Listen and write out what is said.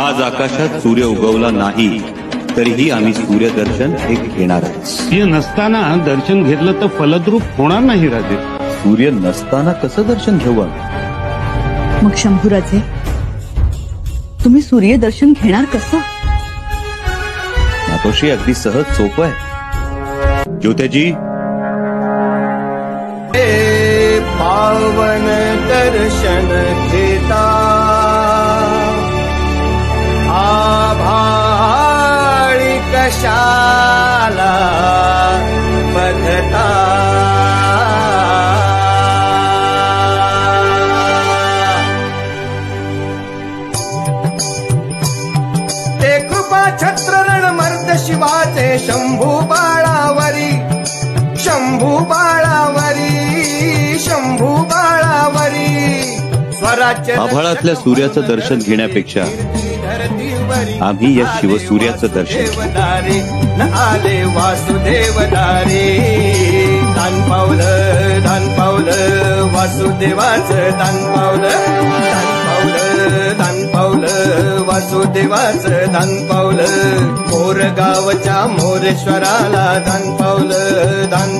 आज आकाशात सूर्य उगवला नाही तरीही आम्ही सूर्यदर्शन हे घेणारच. सूर्य नसताना दर्शन घेतलं तर फलद्रूप होणार नाही राजे. सूर्य नसताना कसं दर्शन घेऊ? मग शंभूराजे, तुम्ही सूर्यदर्शन घेणार कसं? मातोश्री, अगदी सहज सोपं आहे. ज्योतेजी, पावन दर्शन घेता आभाळी कशाला बघता. ते कृपा छत्र रणमर्द शिवाचे शंभू बाळावरी, शंभू बाळावरी, शंभू बाळावरी. स्वराज्य आभाळातल्या सूर्याचं दर्शन घेण्यापेक्षा आम्ही या शिवसूर्याचं दर्शन देवदारी न आले वासुदेवदारी. दान पावलं, दान पावलं वासुदेवाचं, दान पावलं, दान पावलं, दान पावलं वासुदेवाचं, दान पावलं. मोरगावच्या मोरेश्वराला दान पावलं, दान